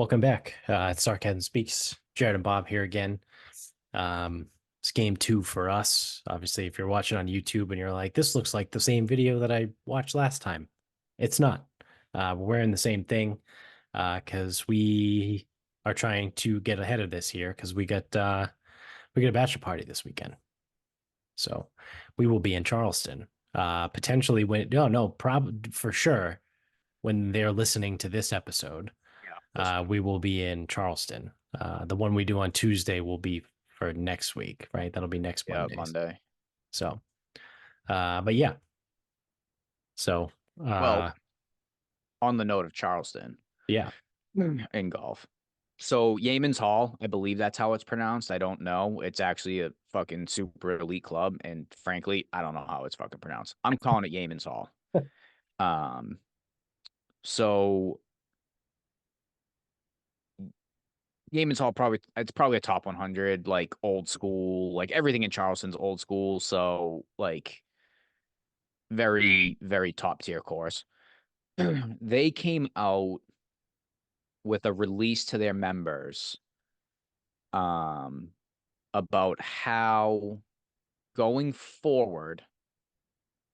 Welcome back. It's Sarcasm Speaks. Jared and Bob here again. It's game two for us. Obviously, if you're watching on YouTube and you're like, this looks like the same video that I watched last time, it's not. We're wearing the same thing because we are trying to get ahead of this here because we got a bachelor party this weekend. So we will be in Charleston. Potentially when no, probably for sure when they're listening to this episode. We will be in Charleston. The one we do on Tuesday will be for next week, right? That'll be next Monday. So, but yeah. So, Well, on the note of Charleston, yeah, in golf. So Yeaman's Hall, I believe that's how it's pronounced. I don't know. It's actually a fucking super elite club, and frankly, I don't know how it's fucking pronounced. I'm calling it Yeaman's Hall. So Yeaman's Hall it's probably a top 100, like old school, like everything in Charleston's old school. So like very, very top tier course. They came out with a release to their members um about how going forward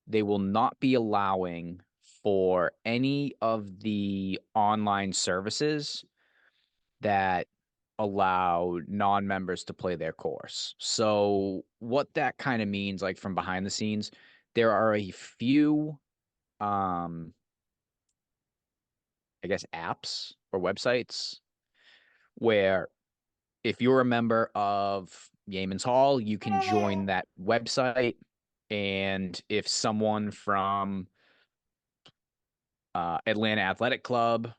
they will not be allowing for any of the online services that allow non-members to play their course. So what that kind of means, like from behind the scenes, there are a few I guess apps or websites where if you're a member of Yeaman's Hall, you can join that website. And if someone from Atlanta Athletic Club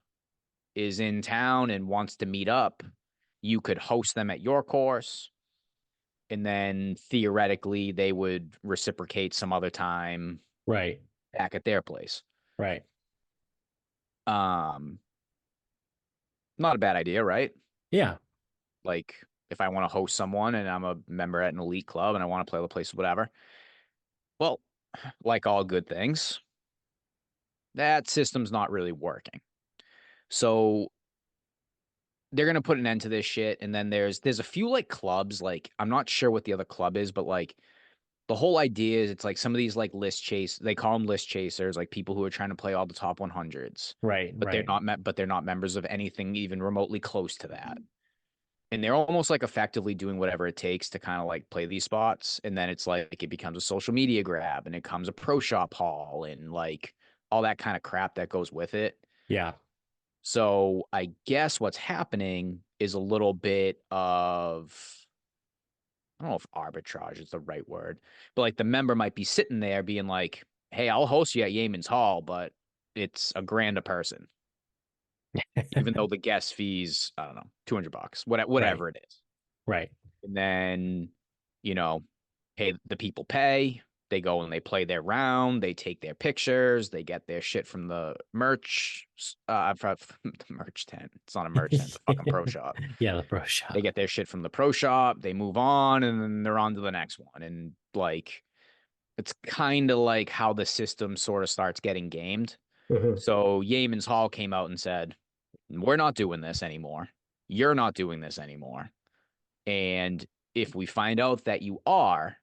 is in town and wants to meet up, you could host them at your course. And then theoretically, they would reciprocate some other time right, back at their place. right. Not a bad idea, right? Yeah, Like if I want to host someone and I'm a member at an elite club and I want to play the place, whatever. Well, like all good things, that system's not really working. So they're gonna put an end to this shit. And then there's a few like clubs, like I'm not sure what the other club is, but like the whole idea is it's like some of these like they call them list chasers, like people who are trying to play all the top 100s, right, but right. they're not members of anything even remotely close to that. And they're almost like effectively doing whatever it takes to kind of like play these spots. And then it's like it becomes a social media grab and it comes a pro shop haul and like all that kind of crap that goes with it. Yeah, So I guess what's happening is a little bit of, I don't know if arbitrage is the right word, but like the member might be sitting there being like, hey, I'll host you at Yeaman's Hall, but it's $1,000 a person, even though the guest fees, I don't know, $200, right, whatever it is. right. And then, you know, hey, the people pay. They go and they play their round. They take their pictures. They get their shit from the merch. From the merch tent. It's not a merch tent. It's a fucking pro shop. Yeah, the pro They shop. get their shit from the pro shop. They move on, and then they're on to the next one. And like, it's kind of like how the system sort of starts getting gamed. Mhm. So Yeaman's Hall came out and said, "We're not doing this anymore. You're not doing this anymore. And if we find out that you are,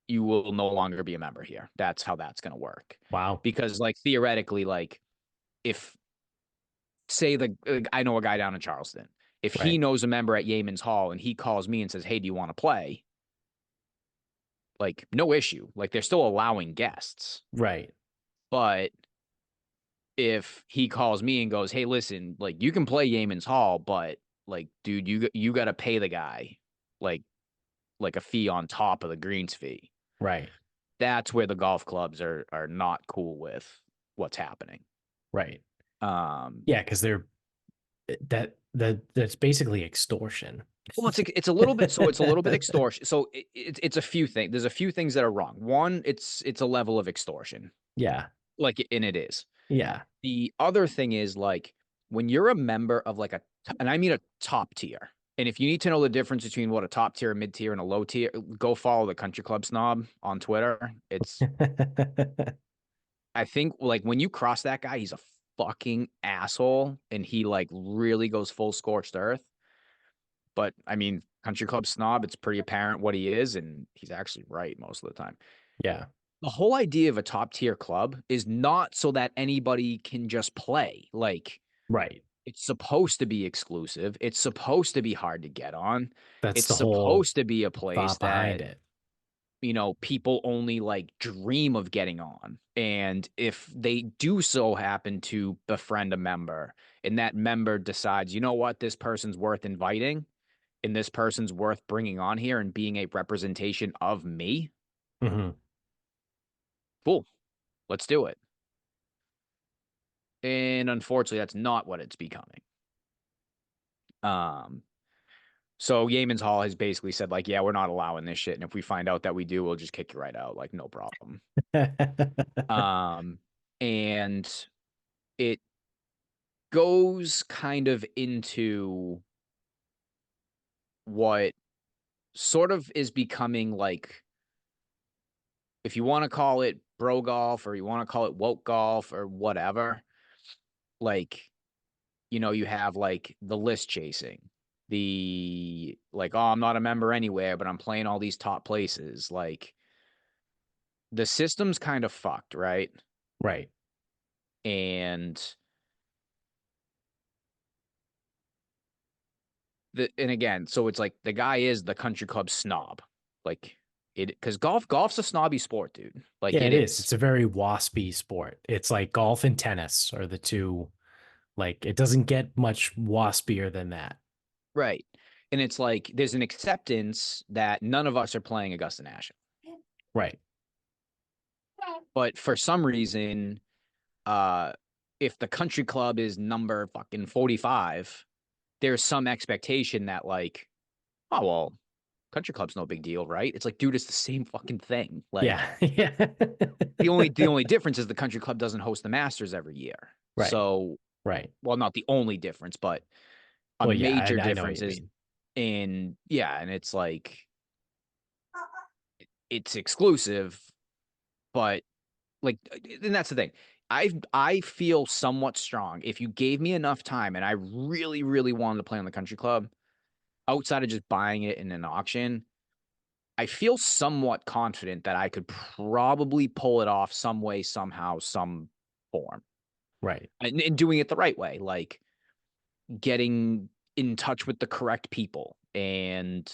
you will no longer be a member here. That's how that's going to work. Wow. Because, like, theoretically, like, if, say, I know a guy down in Charleston, if he Right, knows a member at Yeaman's Hall and he calls me and says, hey, do you want to play? Like, no issue. Like, they're still allowing guests. right, But if he calls me and goes, hey, listen, like, you can play Yeaman's Hall, but, like, dude, you got to pay the guy, like, a fee on top of the greens fee. right, That's where the golf clubs are not cool with what's happening. right. Um, Yeah, because that's basically extortion. well, it's a little bit, so it's a little bit extortion. So it's a few things. There's a few things that are wrong. One, it's a level of extortion, Yeah, like, and it is. yeah. The other thing is like when you're a member of like and I mean a top tier. And if you need to know the difference between what a top tier, a mid tier, and a low tier, go follow the Country Club Snob on Twitter. I think like when you cross that guy, fucking asshole and he like really goes full scorched earth. But I mean, country club snob, it's pretty apparent what he is, and he's actually right most of the time. Yeah. The whole idea of a top tier club is not so that anybody can just play. Like, Right. it's supposed to be exclusive. It's supposed to be hard to get on. That's It's the whole supposed to be a place thought behind that, it. people only like dream of getting on. And if they do so happen to befriend a member and that member decides, you know what, this person's worth inviting and this person's worth bringing on here and being a representation of me, Hmm. cool, let's do it. And unfortunately, that's not what it's becoming. Um, so Yemen's Hall has basically said, like, yeah, we're not allowing this shit. And if we find out that we do, we'll just kick you right out. Like, no problem. Um, and it goes kind of into what sort of is becoming like, if you want to call it bro golf or you want to call it woke golf or whatever, like, you have like the list chasing, the like, oh, I'm not a member anywhere, but I'm playing all these top places. Like, the system's kind of fucked, right? Right. And and again, so it's like the guy is the country club snob. Like it, because golf's a snobby sport, dude. Like Yeah, it it is. is. It's a very waspy sport. It's like golf and tennis are the two. Like it doesn't get much waspier than that. Right. And it's like there's an acceptance that none of us are playing Augusta National. Right. But for some reason, uh, if the country club is number fucking 45, there's some expectation that like, oh well, country club's no big deal, right? It's like, dude, it's the same fucking thing. Like Yeah. Yeah. the only difference is the country club doesn't host the Masters every year. Right. So, Right. well, not the only difference, but a Well, yeah, major I know what difference you is mean. in, yeah, and it's like it's exclusive, but like, and that's the thing. I feel somewhat strong. If you gave me enough time and I really, really wanted to play on the country club, outside of just buying it in an auction, I feel somewhat confident that I could probably pull it off some way, somehow, some form. Right. And doing it the right way, like getting in touch with the correct people and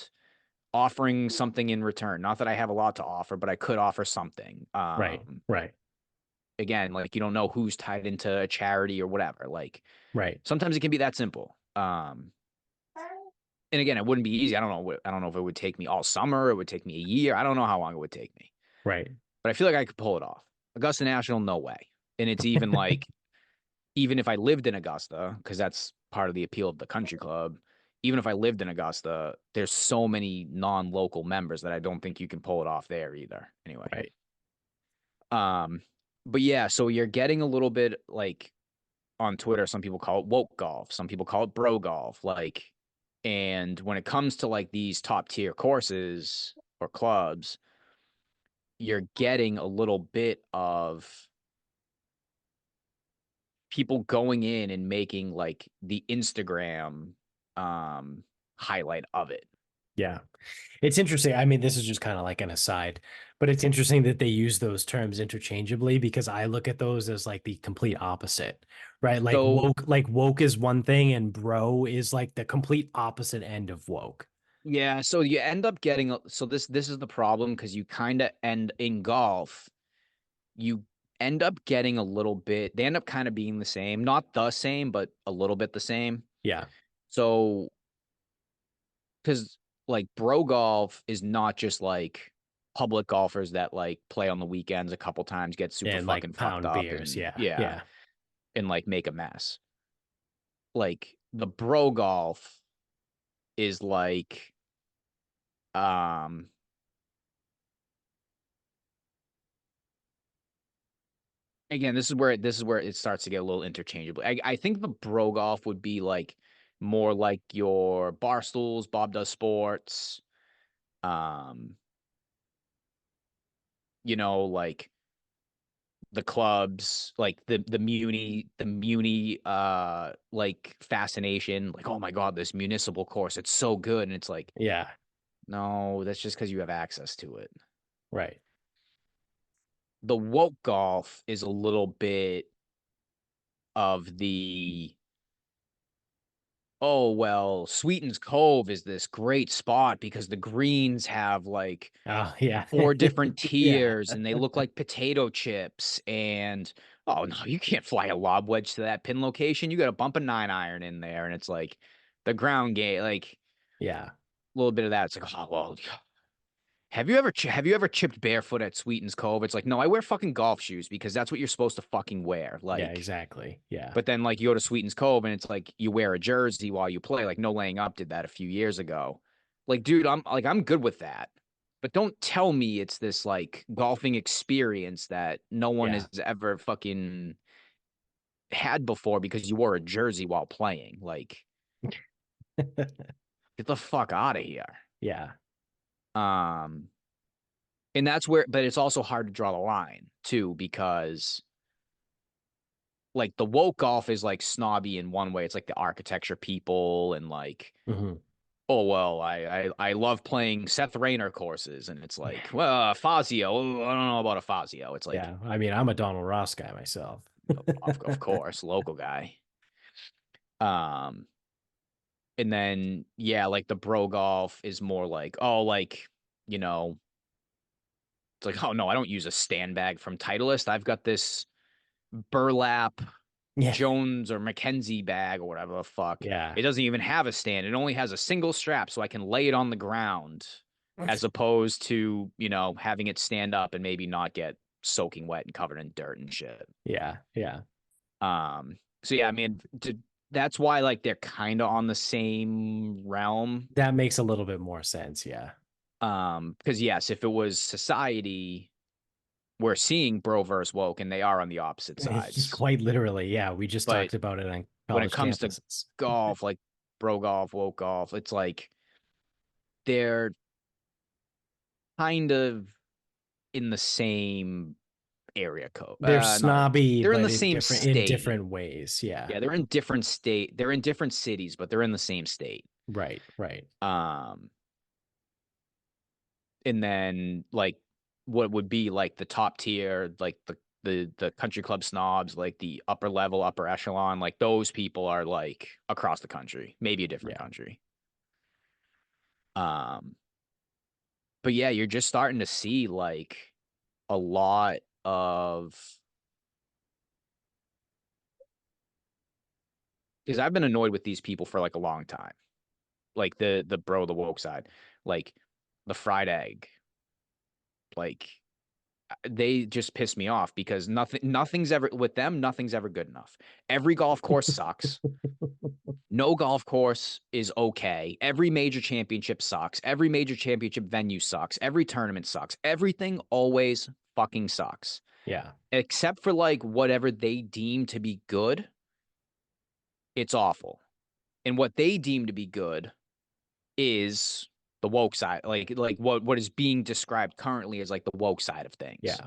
offering something in return. Not that I have a lot to offer, but I could offer something. Right. Right. Again, like you don't know who's tied into a charity or whatever. Like Right. sometimes it can be that simple. And again, it wouldn't be easy. I don't know if it would take me all summer. It would take me a year. I don't know how long it would take me, Right. but I feel like I could pull it off. Augusta National, no way. And it's even like, even if I lived in Augusta, because that's part of the appeal of the country club, even if I lived in Augusta, there's so many non-local members that I don't think you can pull it off there either. Anyway. Right. Um, but yeah, so you're getting a little bit like on Twitter, some people call it woke golf, some people call it bro golf. Like, and when it comes to like these top tier courses or clubs, you're getting a little bit of people going in and making like the Instagram highlight of it. Yeah. It's interesting. I mean, this is just kind of like an aside, but it's interesting that they use those terms interchangeably because I look at those as like the complete opposite, right? So Like woke is one thing and bro is like the complete opposite end of woke. yeah, so you end up getting, so this is the problem because you kind of end in golf, you end up getting a little bit, they end up kind of being the same, not the same, but a little bit the same. Yeah. So, because like bro golf is not just like public golfers that like play on the weekends a couple times, get super And like fucking fucked pound up beers. and Yeah. yeah, Yeah. and like make a mess. Like the bro golf is like, um, again, this is where it starts to get a little interchangeable. I think the bro golf would be like more like your Barstools, Bob Does Sports, um, like the clubs, like the muni like fascination, like, oh my God, this municipal course, it's so good. And it's like, Yeah. no, that's just because you have access to it. Right. The woke golf is a little bit of the, oh well, Sweetens Cove is this great spot because the greens have like Oh, yeah. four different Yeah. tiers and they look like potato chips. And oh no, you can't fly a lob wedge to that pin location. You got to bump a 9-iron in there. And it's like the ground game, like Yeah. a little bit of that. It's like, oh well, have you ever chipped barefoot at Sweetens Cove? It's like, no, I wear fucking golf shoes because that's what you're supposed to fucking wear. Yeah, Like, exactly. Yeah. but then like you go to Sweetens Cove and it's like you wear a jersey while you play. Like No Laying Up did that a few years ago. Like, dude, I'm good with that. But don't tell me it's this like golfing experience that no one Yeah. has ever fucking had before because you wore a jersey while playing. Like, get the fuck out of here. Yeah. Um, and that's where, but it's also hard to draw the line too, because like the woke golf is like snobby in one way. It's like the architecture people and like, Hmm. oh well, I love playing Seth Rayner courses, and it's like, well, Fazio, oh, I don't know about a Fazio. It's like, Yeah. I mean, I'm a Donald Ross guy myself. of course, local guy. Um, and then yeah, like the bro golf is more like, oh, like, you know, it's like, oh no, I don't use a stand bag from Titleist. I've got this burlap Yeah. Jones or Mackenzie bag or whatever the fuck. Yeah. It doesn't even have a stand. It only has a single strap, so I can lay it on the ground as opposed to, having it stand up and maybe not get soaking wet and covered in dirt and shit. Yeah. Yeah. So yeah, I mean, that's why like they're kind of on the same realm. That makes a little bit more sense. Yeah. Because yes, if it was society, we're seeing bro versus woke, and they are on the opposite sides. Quite literally. Yeah. We just But talked about it on when it college comes to campuses. golf, like bro golf, woke golf, it's like they're kind of in the same area code. They're Not area code. snobby, They're in but the same in state. different ways. Yeah. Yeah, they're in different state. They're in different cities, but they're in the same state. Right. Right. Um, and then like what would be like the top tier, like the country club snobs, like the upper level, upper echelon, like those people are like across the country, maybe a different Yeah. country. Um, but yeah, you're just starting to see like a lot of, because I've been annoyed with these people for like a long time. Like the woke side, like the fried egg, like they just piss me off because nothing's ever with them, nothing's ever good enough. Every golf course sucks. No golf course is okay. Every major championship sucks. Every major championship venue sucks. Every tournament sucks. Everything always fucking sucks. Yeah. Except for like whatever they deem to be good, it's awful. And what they deem to be good is the woke side. Like what is being described currently as like the woke side of things. Yeah.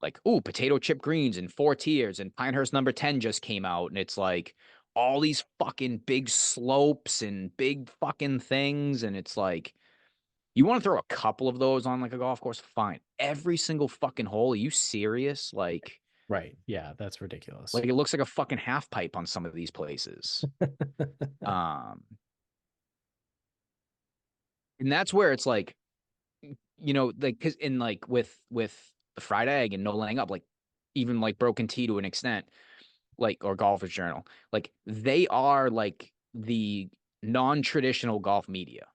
Like, ooh, potato chip greens and 4 tiers, and Pinehurst number 10 just came out, and it's like all these fucking big slopes and big fucking things, and it's like you want to throw a couple of those on like a golf course, fine. Every single fucking hole, are you serious? Right. Yeah. That's ridiculous. Like it looks like a fucking half pipe on some of these places. Um, and that's where it's like, like because in like with the fried egg and no laying up, like even like broken tea to an extent, like or golfer's journal, like they are like the non-traditional golf media.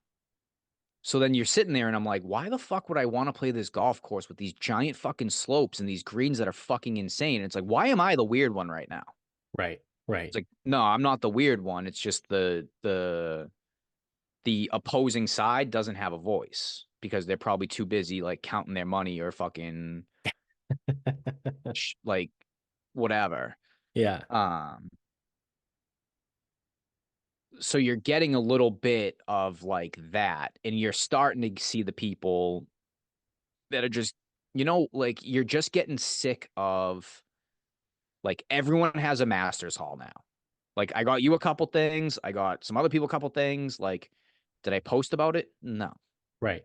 So then you're sitting there and I'm like, why the fuck would I want to play this golf course with these giant fucking slopes and these greens that are fucking insane? And it's like, why am I the weird one right now? Right. It's Right. like, no, I'm not the weird one. It's just the opposing side doesn't have a voice because they're probably too busy like counting their money or fucking like whatever. Yeah. Um, so you're getting a little bit of like that, and you're starting to see the people that are just, like you're just getting sick of. Like everyone has a master's hall now. Like I got you a couple things, I got some other people a couple things. Like, did I post about it? No. Right.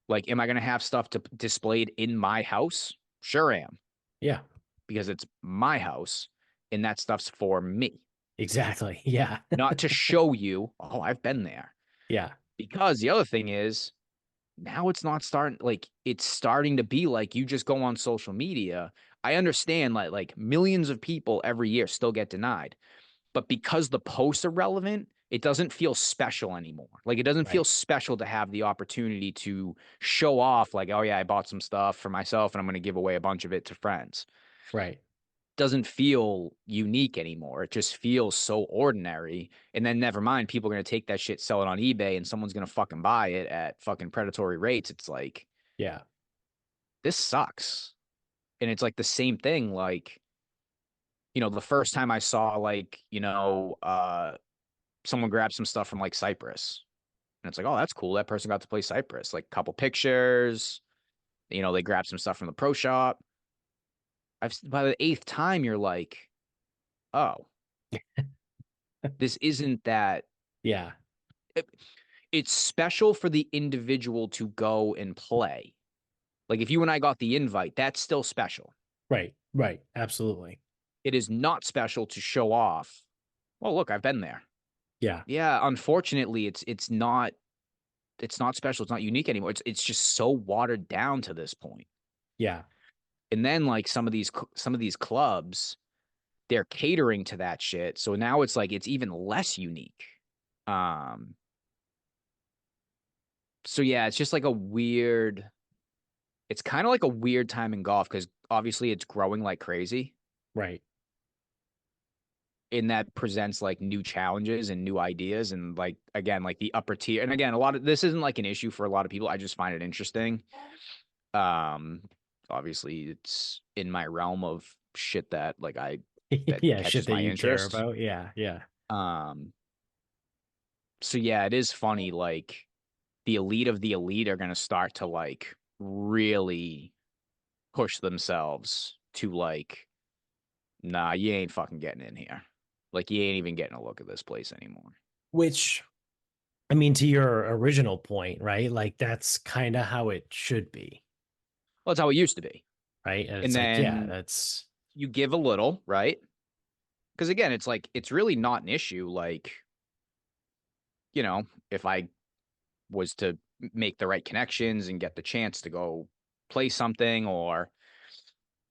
Like, am I gonna have stuff to displayed in my house? Sure am, Yeah. because it's my house and that stuff's for me, Exactly. Yeah. not to show you, oh, I've been there. Yeah. Because the other thing is now it's not starting like it's starting to be like you just go on social media. I understand like millions of people every year still get denied, but because the posts are relevant, it doesn't feel special anymore. Like it doesn't feel Right. special to have the opportunity to show off like, oh yeah, I bought some stuff for myself and I'm going to give away a bunch of it to friends. Right. Doesn't feel unique anymore. It just feels so ordinary. And then never mind, people are going to take that shit, sell it on eBay, and someone's going to fucking buy it at fucking predatory rates. It's like, Yeah. this sucks. And it's like the same thing. Like, the first time I saw like, someone grab some stuff from like Cyprus. And it's like, oh, that's cool. That person got to play Cyprus. Like a couple pictures, they grab some stuff from the pro shop. By the eighth time, you're like, oh, this isn't that. Yeah. It, it's special for the individual to go and play. Like if you and I got the invite, that's still special. Right. Right. Absolutely. It is not special to show off. Well, look, I've been there. Yeah. Yeah, unfortunately, it's not special. It's not unique anymore. It's just so watered down to this point. Yeah. And then like some of these clubs, they're catering to that shit. So now it's like it's even less unique. Um so yeah, it's just like a weird it's kind of like a weird time in golf because obviously it's growing like crazy. Right. And that presents like new challenges and new ideas and like again like the upper tier and again a lot of this isn't like an issue for a lot of people. I just find it interesting. um Obviously it's in my realm of shit that Yeah. Shit catches that my you care interest. about. Yeah. Yeah. um so yeah, it is funny like the elite of the elite are going to start to like really push themselves to like, nah, you ain't fucking getting in here. Like you ain't even getting a look at this place anymore. Which, I mean, to your original point, right? Like that's kind of how it should be. Well, that's how it used to be. Right. And And it's like, yeah, then that's you give a little, right? Because again, it's like it's really not an issue. Like, if I was to make the right connections and get the chance to go play something, or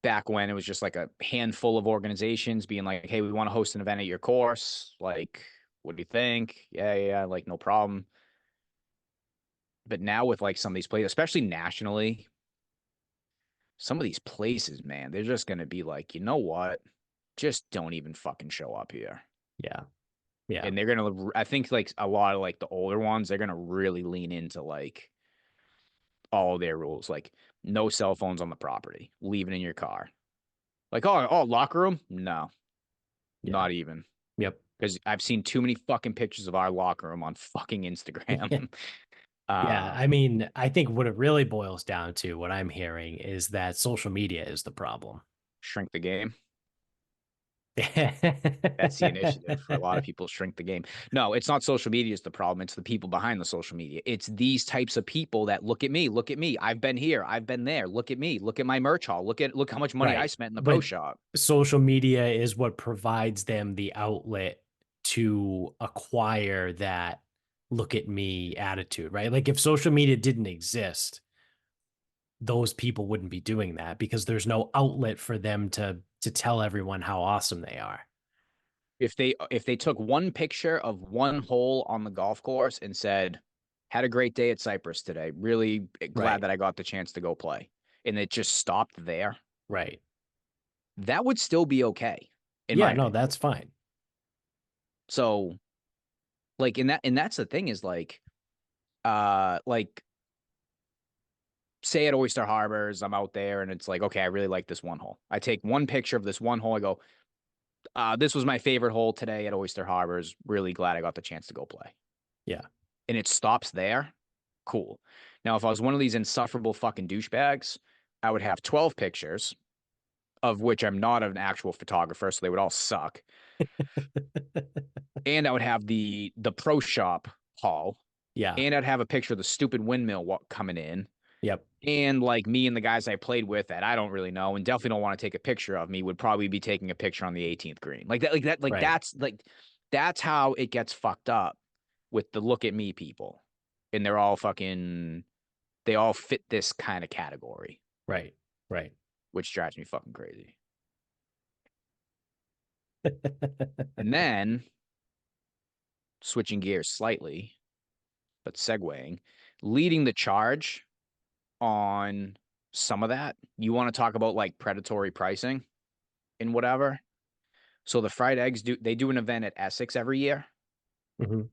back when it was just like a handful of organizations being like, hey, we want to host an event at your course. Like, what do you think? Yeah, yeah, like no problem. But now with like some of these places, especially nationally, some of these places, man, they're just going to be like, you know what? Just don't even fucking show up here. yeah. Yeah. And they're going to, I think like a lot of like the older ones, they're going to really lean into like all their rules, like no cell phones on the property, leave it in your car. Like, oh, locker room? No, Yeah. not even. Yep. Because I've seen too many fucking pictures of our locker room on fucking Instagram. Yeah, I um, mean, I think what it really boils down to, what I'm hearing, is that social media is the problem. Shrink the game. That's the initiative for a lot of people. Shrink the game. No, it's not social media is the problem. It's the people behind the social media. It's these types of people that look at me, look at me. I've been here, I've been there. Look at me, look at my merch haul. Look how much money I Right. spent in the pro But shop. social media is what provides them the outlet to acquire that look at me attitude, right? Like if social media didn't exist, those people wouldn't be doing that because there's no outlet for them to tell everyone how awesome they are. If they took one picture of one hole on the golf course and said, "Had a great day at Cyprus today. Really glad Right. that I got the chance to go play," and it just stopped there, Right. that would still be okay, in Yeah, my no, opinion. that's fine. So, like, and that's the thing is like, say at Oyster Harbors, I'm out there and it's like, okay, I really like this one hole. I take one picture of this one hole. I go, this was my favorite hole today at Oyster Harbors. Really glad I got the chance to go play. Yeah. And it stops there. Cool. Now, if I was one of these insufferable fucking douchebags, I would have 12 pictures of which I'm not an actual photographer, so they would all suck. And I would have the pro shop haul, Yeah. and I'd have a picture of the stupid windmill coming in, Yep. and like me and the guys I played with that I don't really know and definitely don't want to take a picture of me would probably be taking a picture on the 18th green. Right. That's how it gets fucked up with the look at me people. And they're all fucking they all fit this kind of category, Right. Right. which drives me fucking crazy. And then switching gears slightly, but segueing, leading the charge on some of that. You want to talk about like predatory pricing and whatever. So the fried eggs do an event at Essex every year. Mhm.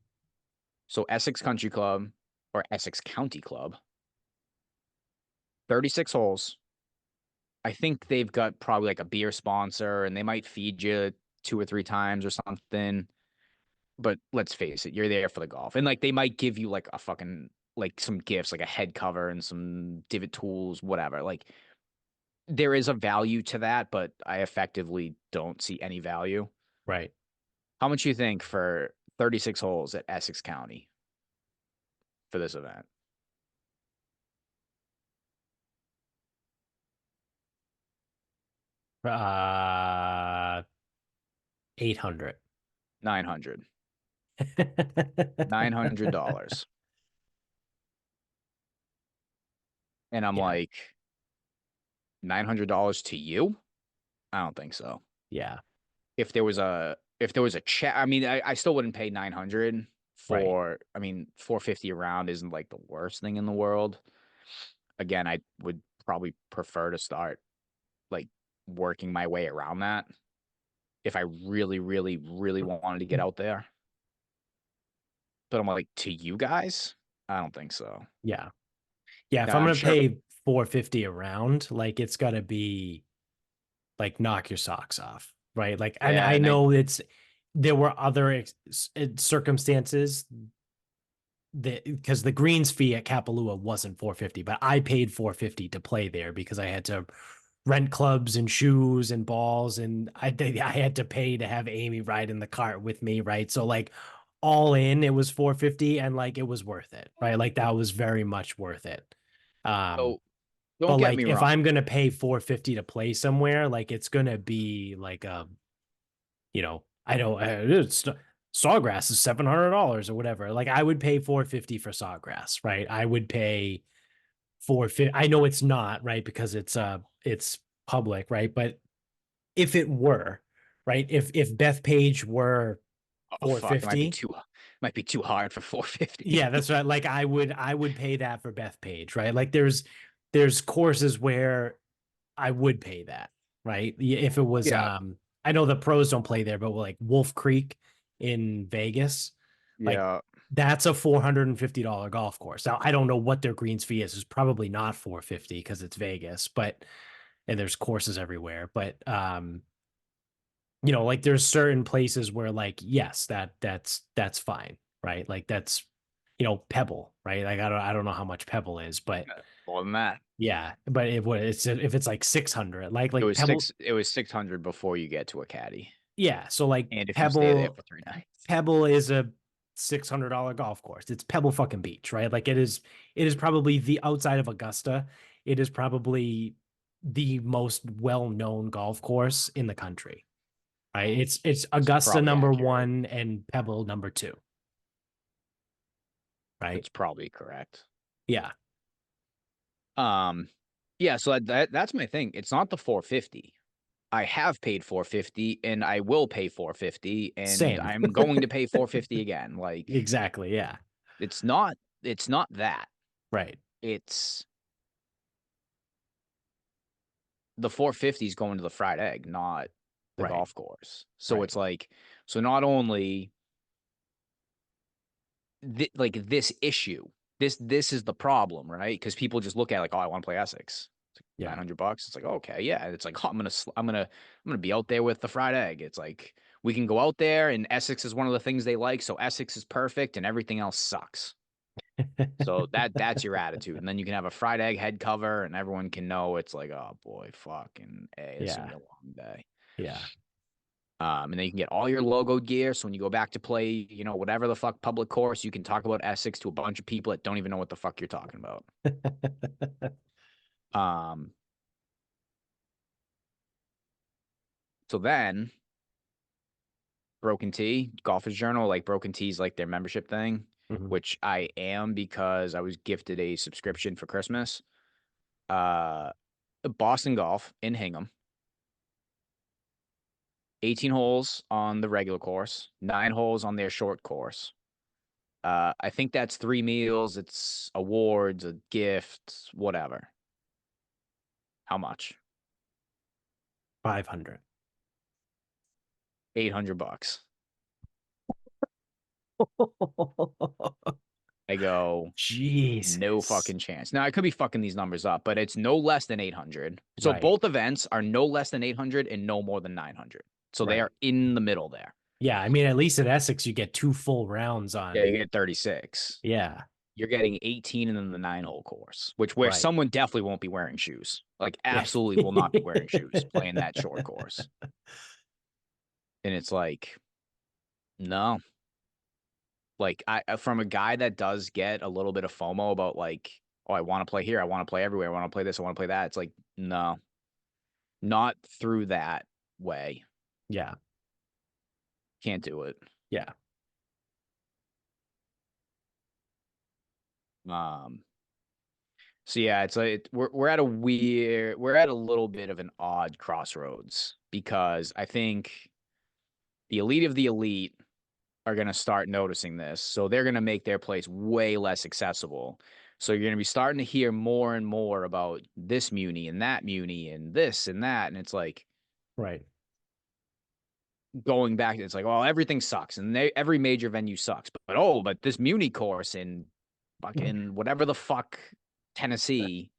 So Essex Country Club or Essex County Club, 36 holes. I think they've got probably like a beer sponsor and they might feed you 2 or 3 times or something. But let's face it, you're there for the golf. And like they might give you like a fucking like some gifts, like a head cover and some divot tools, whatever. Like there is a value to that, but I effectively don't see any value. Right. How much you think for 36 holes at Essex County for this event? Uh 800. 900. $900. And I'm Yeah. like, $900 to you? I don't think so. Yeah. If there was a chat, I mean, I still wouldn't pay 900 Right. for, I mean, 450 around isn't like the worst thing in the world. Again, I would probably prefer to start like working my way around that if I really, really, really wanted to get out there. But I'm like, to you guys? I don't think so. Yeah. Yeah, if Now, I'm I'm gonna sure. pay 450 around, like it's gotta be like knock your socks off, right? Like, and Yeah, I and know there were other circumstances that because the greens fee at Kapalua wasn't 450, but I paid 450 to play there because I had to rent clubs and shoes and balls, and I had to pay to have Amy ride in the cart with me, right? So like all in, it was 450, and like it was worth it, right? Like that was very much worth it. Um, so don't but get like me if wrong. I'm gonna pay 450 to play somewhere, like it's gonna be like I don't it's Sawgrass is $700 or whatever. Like I would pay 450 for Sawgrass, right? I would pay 450. I know it's not, right? Because it's public, right? But if it were, right? If Bethpage were Oh fuck, it 450, might be too hard for 450. yeah, that's right. Like I would pay that for Bethpage, right? Like there's courses where I would pay that, right? If it was Yeah, I know the pros don't play there, but like Wolf Creek in Vegas, like yeah. that's a $450 golf course. Now I don't know what their greens fee is. It's probably not 450 because it's Vegas, but and there's courses everywhere. But like there's certain places where like yes, that's fine, right? Like that's Pebble, right? Like I don't know how much Pebble is, but More than that. yeah, but if it's like 600, like It like was Pebble, six. It was 600 before you get to a caddy, yeah. So like and if you stay there Pebble, for 3 nights. Pebble is a $600 golf course. It's Pebble fucking Beach, right? Like it is probably the outside of Augusta. It is probably the most well-known golf course in the country, right? It's It's Augusta probably number accurate. one and Pebble number two, right? That's probably correct. Yeah, Um, yeah. So that's my thing. It's not the 450. I have paid 450 and I will pay 450 and same. I'm going to pay 450 again. Like Exactly. Yeah. it's not that. Right. It's the 450 is going to the fried egg, not the Right. golf course. So Right. it's like so not only like this issue, this is the problem, right? Because people just look at it like, oh, I want to play Essex. It's like Yeah. $900. It's like, okay, yeah. It's like, oh, I'm gonna be out there with the fried egg. It's like we can go out there, and Essex is one of the things they like, so Essex is perfect, and everything else sucks. So that's your attitude. And then you can have a fried egg head cover and everyone can know it's like, oh boy, fucking A, this is gonna Yeah. be a long day. Yeah. And then you can get all your logo gear. So when you go back to play, whatever the fuck public course, you can talk about Essex to a bunch of people that don't even know what the fuck you're talking about. Um, so then Broken Tee, Golfers Journal, like Broken Tee's like their membership thing, Mhm. which I am because I was gifted a subscription for Christmas. Uh, Boston Golf in Hingham, 18 holes on the regular course, 9 holes on their short course. I think that's 3 meals, it's awards, a gift, whatever. How much? 500. $800. I go, no Jesus. fucking chance. Now I could be fucking these numbers up, but it's no less than 800. So Right. both events are no less than 800 and no more than 900. So they Right. are in the middle there. Yeah. I mean, at least at Essex, you get 2 full rounds Yeah, on. you get 36. Yeah. You're getting 18 and then the 9 hole course, which where Right. someone definitely won't be wearing shoes. Like Yeah. absolutely will not be wearing shoes playing that short course. And it's like, no. Like I from a guy that does get a little bit of FOMO about like, oh, I want to play here, I want to play everywhere, I want to play this, I want to play that. It's like, no, not through that way. Yeah. Can't do it. Yeah. Um, so yeah, it's like we're at a little bit of an odd crossroads because I think the elite of the elite are going to start noticing this. So they're going to make their place way less accessible. So you're going to be starting to hear more and more about this muni and that muni and this and that. And it's like Right. going back, it's like, well, everything sucks and every major venue sucks. But this muni course in fucking whatever the fuck Tennessee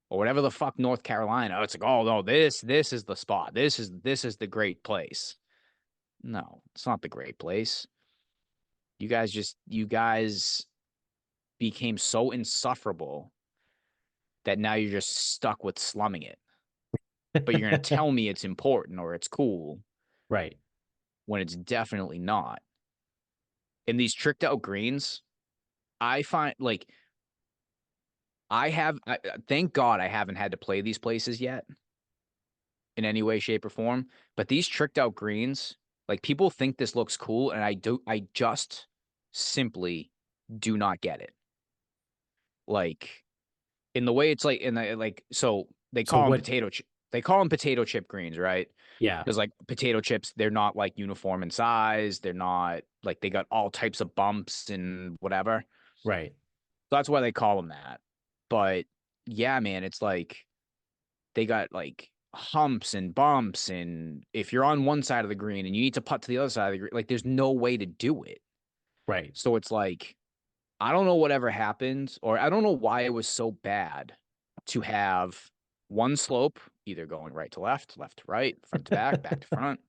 or whatever the fuck North Carolina, it's like, oh no, this is the spot. This is the great place. No, it's not the great place. You guys became so insufferable that now you're just stuck with slumming it. But you're going to tell me it's important or it's cool Right. when it's definitely not. In these tricked out greens, I find like thank God I haven't had to play these places yet in any way, shape, or form. But these tricked out greens, like people think this looks cool, and I just simply do not get it. Like in the way it's like in the like so So what? they call them potato chip greens, right? Yeah. Because like potato chips, they're not like uniform in size. They're not like they got all types of bumps and whatever. Right. So that's why they call them that. But yeah, man, it's like they got like humps and bumps, and if you're on one side of the green and you need to putt to the other side of the green, like there's no way to do it. Right. So it's like I don't know whatever happened, or I don't know why it was so bad to have one slope either going right to left, left to right, front to back to front,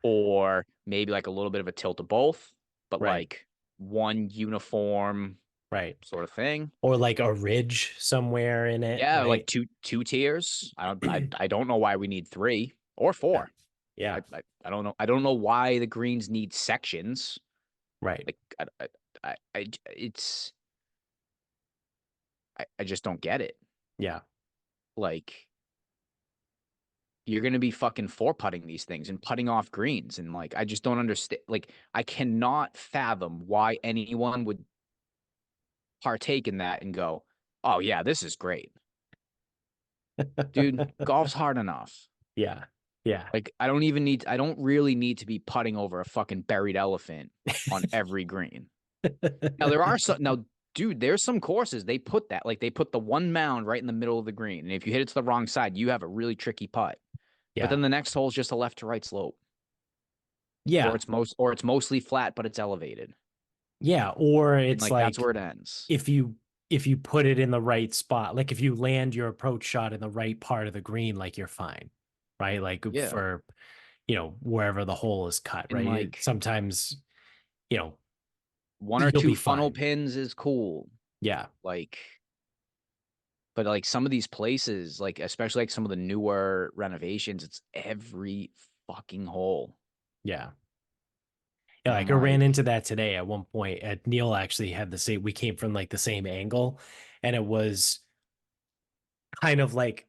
or maybe like a little bit of a tilt of both, but Right. like one uniform Right. sort of thing. Or like a ridge somewhere in it. Yeah, like Right. two tiers. I don't know why we need 3 or 4. Yeah. I don't know. I don't know why the greens need sections. Right. Like it's I just don't get it. Yeah. Like you're gonna be fucking four putting these things and putting off greens, and like I just don't understand. Like I cannot fathom why anyone would partake in that and go, "Oh yeah, this is great, dude. Golf's hard enough." Yeah. Yeah. Like I don't really need to be putting over a fucking buried elephant on every green. Now there are some now, dude, there's some courses they put that like they put the one mound right in the middle of the green. And if you hit it to the wrong side, you have a really tricky putt. But Yeah. then the next hole is just a left to right slope. Yeah. Or it's mostly flat, but it's elevated. Yeah. Or And it's like that's like where it ends. if you put it in the right spot, like if you land your approach shot in the right part of the green, like you're fine. Right. Like Yeah. for, wherever the hole is cut, And right? like Sometimes, you know, One or you'll two be funnel fine. pins is cool. Yeah. Like, but like some of these places, like especially like some of the newer renovations, it's every fucking hole. Yeah. Yeah, And I'm like I ran like, into that today at one point. Neil actually had the same, we came from like the same angle, and it was kind of like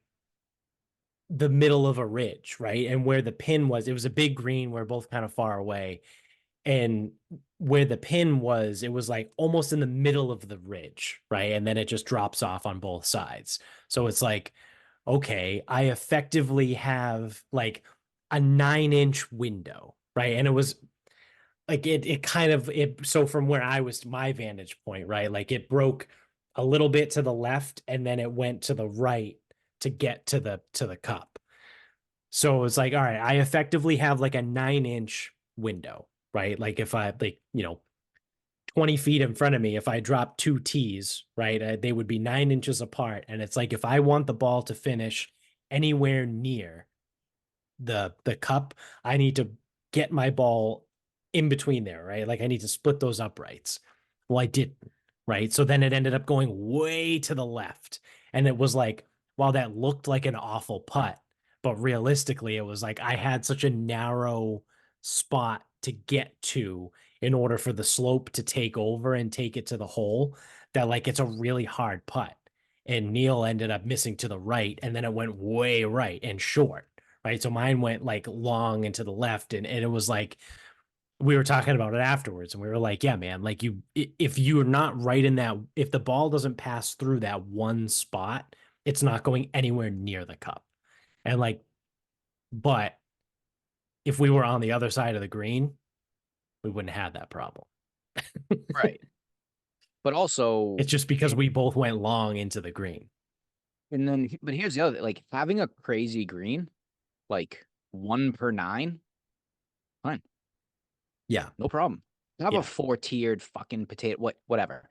the middle of a ridge, right? And where the pin was, it was a big green. We're both kind of far away. And where the pin was, it was like almost in the middle of the ridge, right? And then it just drops off on both sides. So it's like, okay, I effectively have like a 9-inch window, right? And it was like it kind of it so from where I was, my vantage point, right? Like it broke a little bit to the left and then it went to the right to get to the cup. So it was like, all right, I effectively have like a 9-inch window, right? Like if I like, 20 feet in front of me, if I drop two tees, right, they would be 9 inches apart. And it's like if I want the ball to finish anywhere near the cup, I need to get my ball in between there, right? Like I need to split those uprights. Well, I didn't, right? So then it ended up going way to the left. And it was like, while that looked like an awful putt, but realistically, it was like I had such a narrow spot to get to in order for the slope to take over and take it to the hole that like it's a really hard putt. And Neil ended up missing to the right, and then it went way right and short, right? So mine went like long and to the left, and it was like we were talking about it afterwards, and we were like, yeah, man, like if you're not right in that, if the ball doesn't pass through that one spot, it's not going anywhere near the cup. And like, but if we were on the other side of the green, we wouldn't have that problem. right. But also, It's just because we both went long into the green. and then, but here's the other, like having a crazy green, like 1 per 9, fine, Yeah. no problem. Have a Yeah. 4-tiered fucking potato, whatever.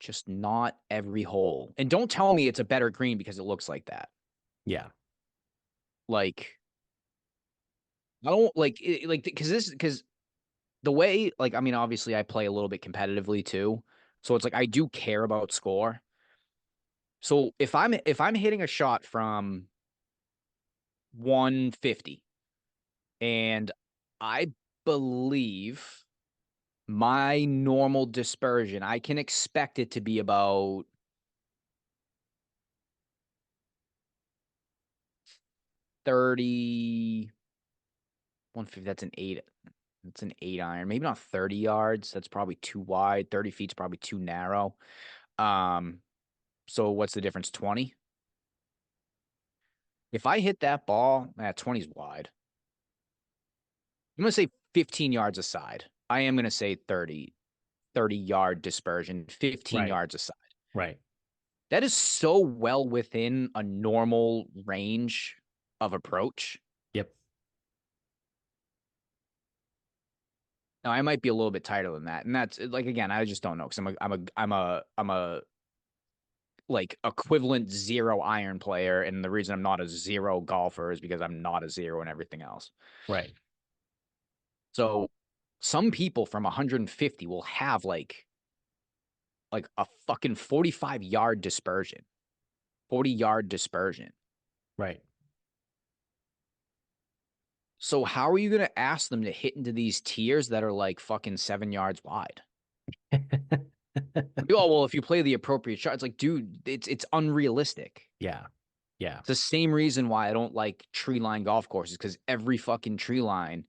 Just not every hole. And don't tell me it's a better green because it looks like that. Yeah. Like, I don't like because the way, like, I mean, obviously I play a little bit competitively too. So it's like I do care about score. So if I'm hitting a shot from 150 and I believe my normal dispersion, I can expect it to be about 30, 150. That's an eight. That's an 8 iron. Maybe not 30 yards. That's probably too wide. 30 feet's probably too narrow. Um, so what's the difference? 20? If I hit that ball, 20's wide. I'm gonna say 15 yards aside. I am gonna say 30 yard dispersion, 15 Right. yards aside. Right. That is so well within a normal range of approach. Yep. Now I might be a little bit tighter than that, and that's like again, I just don't know because I'm a like equivalent 0 iron player, and the reason I'm not a 0 golfer is because I'm not a 0 and everything else. Right. So some people from 150 will have like a fucking 45 yard dispersion, 40 yard dispersion. Right. So how are you going to ask them to hit into these tiers that are like fucking 7 yards wide? Oh, well, if you play the appropriate shot, it's like, dude, it's unrealistic. Yeah. Yeah. It's the same reason why I don't like tree line golf courses because every fucking tree line,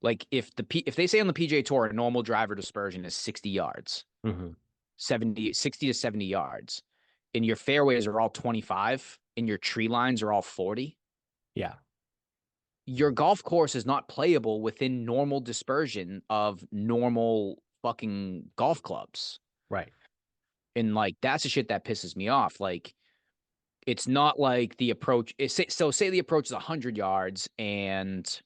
like if they say on the PGA Tour a normal driver dispersion is 60 yards, Hmm. 60 to 70 yards, and your fairways are all 25 and your tree lines are all 40, Yeah. your golf course is not playable within normal dispersion of normal fucking golf clubs. Right. And like that's the shit that pisses me off. Like it's not like the approach is so say the approach is 100 yards and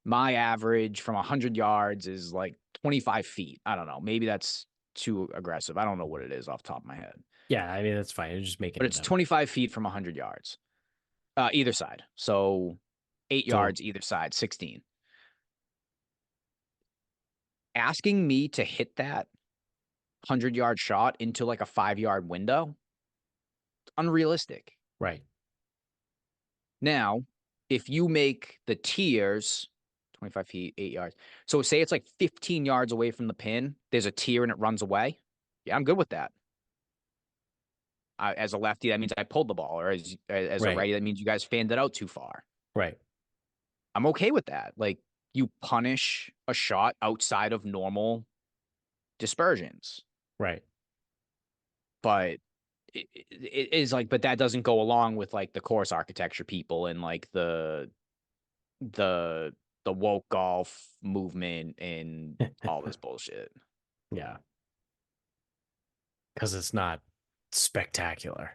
my average from 100 yards is like 25 feet. I don't know. Maybe that's too aggressive. I don't know what it is off the top of my head. Yeah. I mean, that's fine. You're just making But a it's number. 25 feet from 100 yards, either side. So 8 So yards either side, 16. Asking me to hit that 100-yard shot into like a 5-yard window. It's unrealistic. Right. Now, if you make the tiers 25 feet, 8 yards. So say it's like 15 yards away from the pin, there's a tier and it runs away. Yeah, I'm good with that. As a lefty, that means I pulled the ball, or as a Right. righty, that means you guys fanned it out too far. Right. I'm okay with that. Like you punish a shot outside of normal dispersions, Right. but it is like, but that doesn't go along with like the course architecture people and like the the woke golf movement and all this bullshit. Yeah. Because it's not spectacular.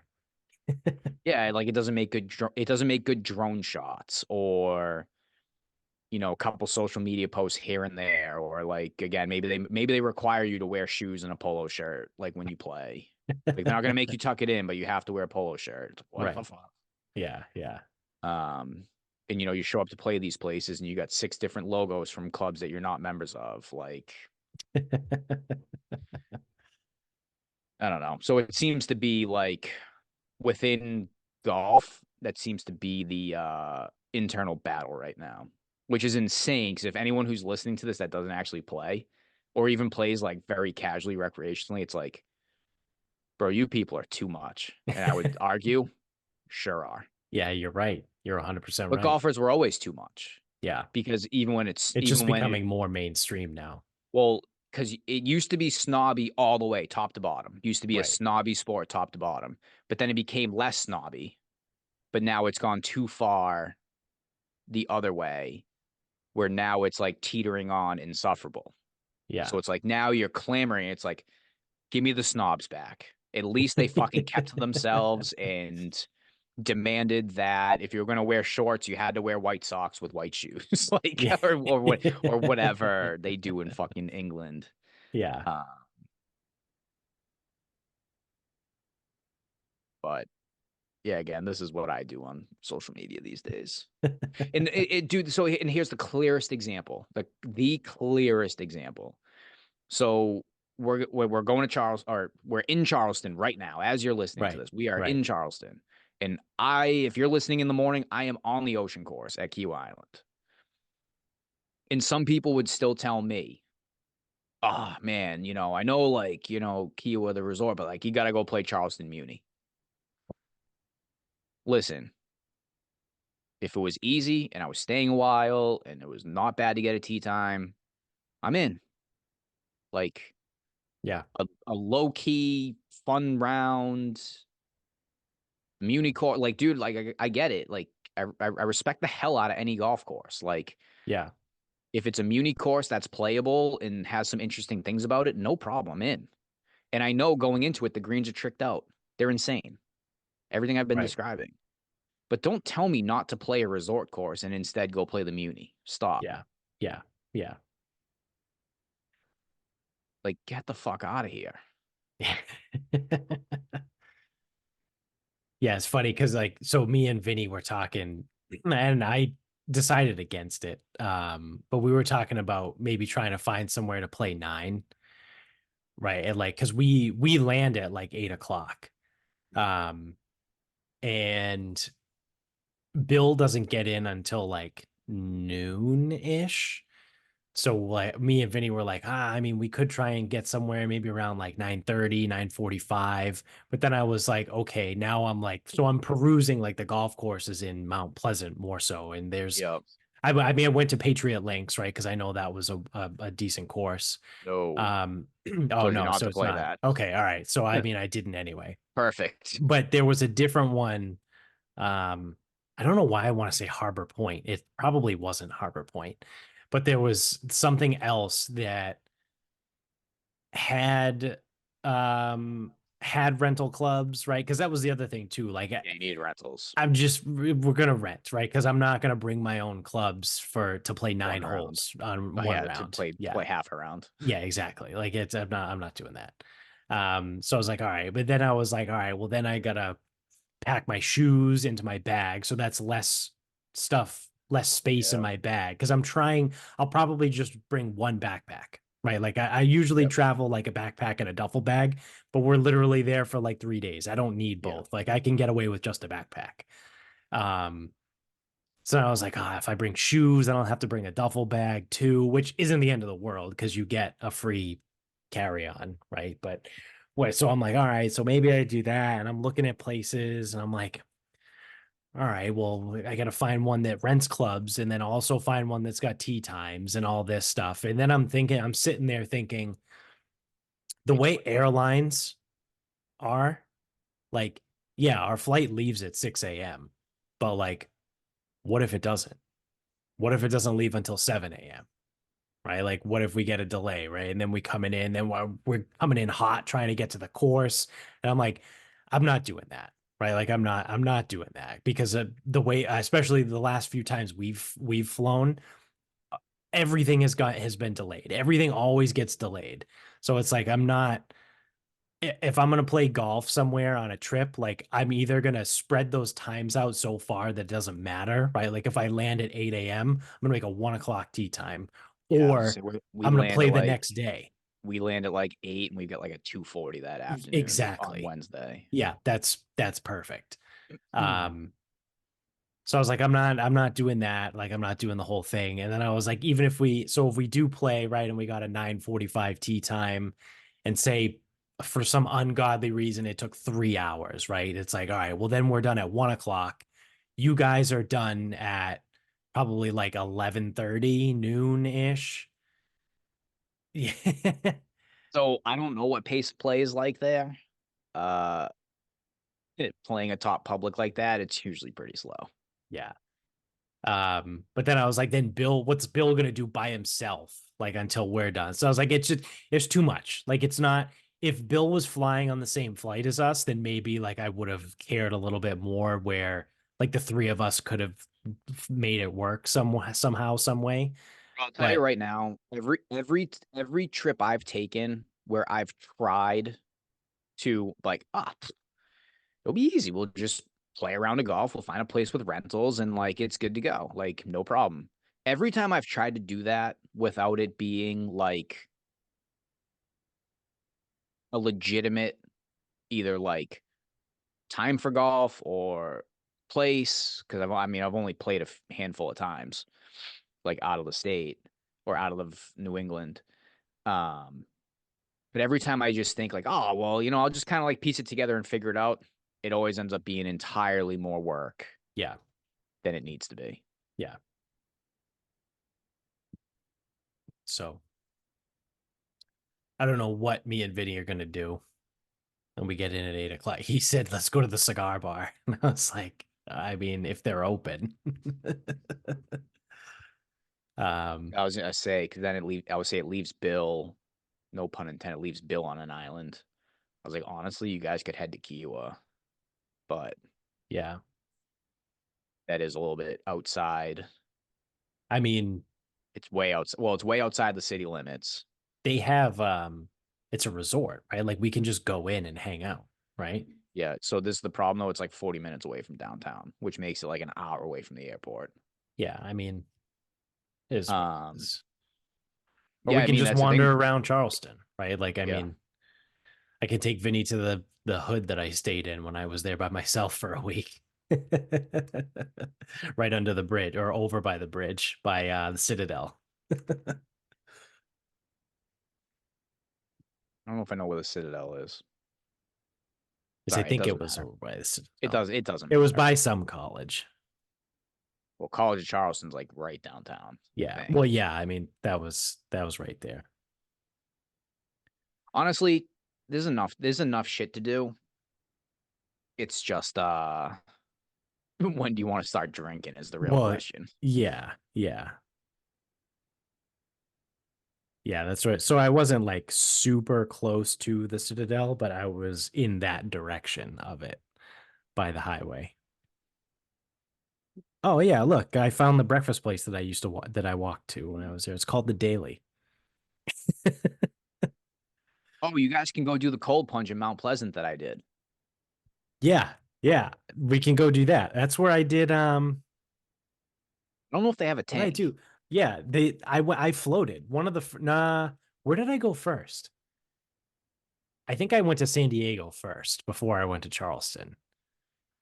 Yeah, like it doesn't make good drone shots or a couple social media posts here and there, or like again, maybe they require you to wear shoes and a polo shirt like when you play. Like they're not gonna make you tuck it in, but you have to wear a polo shirt. What the Right. fuck? Yeah. Yeah. Um, and you show up to play these places and you got 6 different logos from clubs that you're not members of. Like, I don't know. So it seems to be like within golf, that seems to be the internal battle right now, which is insane. Because if anyone who's listening to this that doesn't actually play, or even plays like very casually recreationally, it's like, bro, you people are too much. And I would argue, sure are. Yeah, you're right. You're 100% But right. golfers were always too much Yeah. because It's just becoming more mainstream now. well, because it used to be snobby all the way, top to bottom. It used to be a Right. snobby sport, top to bottom. But then it became less snobby. But now it's gone too far the other way, where now it's like teetering on insufferable. Yeah. So it's like now you're clamoring. It's like, give me the snobs back. At least they fucking kept to themselves and demanded that if you were going to wear shorts, you had to wear white socks with white shoes, like Yeah. or whatever they do in fucking England. Yeah. Uh, but yeah, again, this is what I do on social media these days. And dude. So, and here's the clearest example. The clearest example. So we're going to or we're in Charleston right now. As you're listening to Right. this, we are Right. in Charleston, and if you're listening in the morning, I am on the ocean course at Key Island. And some people would still tell me, "Oh man, I know like Kiowa the resort, but like you got to go play Charleston Muni." Listen, if it was easy and I was staying a while and it was not bad to get a tee time, I'm in. Like Yeah. a low key fun round, Muni course. Like, dude, like I get it. Like, I respect the hell out of any golf course. Like, Yeah. if it's a Muni course that's playable and has some interesting things about it, no problem in. And I know going into it, the greens are tricked out. They're insane. Everything I've been Right. describing. But don't tell me not to play a resort course and instead go play the Muni. Stop. Yeah. Yeah. Yeah. Like, get the fuck out of here. Yeah. Yeah, it's funny because like so me and Vinny were talking and I decided against it. But we were talking about maybe trying to find somewhere to play 9, right? And like because we land at like 8 o'clock. Um and Bill doesn't get in until like noon-ish. So like me and Vinny were like, I mean, we could try and get somewhere maybe around like 9:30, 9:45. But then I was like, okay, now I'm like, so I'm perusing like the golf courses in Mount Pleasant more so. And there's, Yep. I mean, I went to Patriot Links, right? Because I know that was a decent course. No. Oh Told you no, not so to it's play not. that. Okay, all right. So I mean, I didn't anyway. Perfect. But there was a different one. I don't know why I want to say Harbor Point. It probably wasn't Harbor Point, but there was something else that had had rental clubs, right? Because that was the other thing too. Like Yeah, you need rentals. we're gonna rent, right? Because I'm not gonna bring my own clubs to play nine One round. holes on Oh one yeah, to round. Yeah, play half a round. yeah, exactly. Like I'm not doing that. So I was like, all right, but then I was like, all right, well then I gotta pack my shoes into my bag. So that's less stuff, less space in Yeah. my bag. Because I'll probably just bring one backpack, right? Like I usually Yep. travel like a backpack and a duffel bag, but we're literally there for like 3 days. I don't need Yeah. both. Like I can get away with just a backpack. Um, so I was like, ah, if I bring shoes, I don't have to bring a duffel bag too, which isn't the end of the world because you get a free carry on, right? But wait, so I'm like, all right, so maybe I do that. And I'm looking at places and I'm like, all right, well, I got to find one that rents clubs and then also find one that's got tea times and all this stuff. And then I'm sitting there thinking, the way airlines are, like, yeah, our flight leaves at 6 a.m., but like, what if it doesn't? What if it doesn't leave until 7 a.m.? Right? Like, what if we get a delay, right? And then we coming in, then we're coming in hot trying to get to the course. And I'm like, I'm not doing that. Right. Like I'm not doing that because of the way, especially the last few times we've flown, everything has been delayed. Everything always gets delayed. So it's like, I'm not, if I'm going to play golf somewhere on a trip, like I'm either going to spread those times out so far that it doesn't matter, right? Like if I land at 8 a.m., I'm going to make a 1 o'clock tea time, Yeah. or So we I'm going to land play at the like next day. 8 and we got like a 2:40 that afternoon on Exactly. Wednesday. Yeah, that's perfect. Hmm. Um, So I was like, I'm not doing that. Like, I'm not doing the whole thing. And then I was like, even if we do play, right, and we got a 9:45 tea time, and say for some ungodly reason it took 3 hours, right? It's like, all right, well, then we're done at 1 o'clock. You guys are done at probably like 11:30, noon-ish. Yeah. So I don't know what pace of play is like there. Uh, Playing a top public like that, it's usually pretty slow. Yeah. But then I was like, then Bill, what's Bill gonna do by himself? Like until we're done. So I was like, it's too much. Like it's not, if Bill was flying on the same flight as us, then maybe like I would have cared a little bit more where like the three of us could have made it work somehow, some way. I'll tell you But right now, every trip I've taken where I've tried to like, it'll be easy. We'll just play around a golf. We'll find a place with rentals and like it's good to go. Like no problem. Every time I've tried to do that without it being like a legitimate either like time for golf or place, because I've only played a handful of times, like out of the state or out of New England. Um, but every time I just think like, oh well, I'll just kind of like piece it together and figure it out. It always ends up being entirely more work yeah, than it needs to be. yeah. So I don't know what me and Vinny are gonna do when we get in at 8 o'clock. He said, let's go to the cigar bar. And I was like, I mean, if they're open. um I was gonna say because then I would say it leaves Bill, no pun intended, leaves Bill on an island. I was like, honestly, you guys could head to Kiowa, but yeah. that is a little bit outside. I mean, It's way outside. Well, it's way outside the city limits. they have it's a resort, right? Like we can just go in and hang out, right? Yeah. So this is the problem though. It's like 40 minutes away from downtown, which makes it like an hour away from the airport. Yeah, I mean, it is what it Um, is. Or yeah, we I can mean just that's the thing. wander around Charleston, right? Like I Yeah. mean, I can take Vinny to the hood that I stayed in when I was there by myself for a week. Right under the bridge or over by the bridge by the Citadel. I don't know if I know where the Citadel is. Because I Sorry, it think it doesn't was matter. over by the It Citadel. does. It doesn't It was matter. by some college. Well, College of Charleston's like right downtown, I Yeah. Well, think. yeah, I mean, that was right there. Honestly, there's enough shit to do. It's just when do you want to start drinking is the real Well, question. yeah, yeah. Yeah, that's right. So I wasn't like super close to the Citadel, but I was in that direction of it by the highway. Oh yeah, look, I found the breakfast place that I used to that I walked to when I was there. It's called the Daily. Oh, you guys can go do the cold plunge in Mount Pleasant that I did. Yeah, yeah, we can go do that. That's where I did. I don't know if they have a What did I tank. do? Yeah, I floated. One of the nah. Where did I go first? I think I went to San Diego first before I went to Charleston.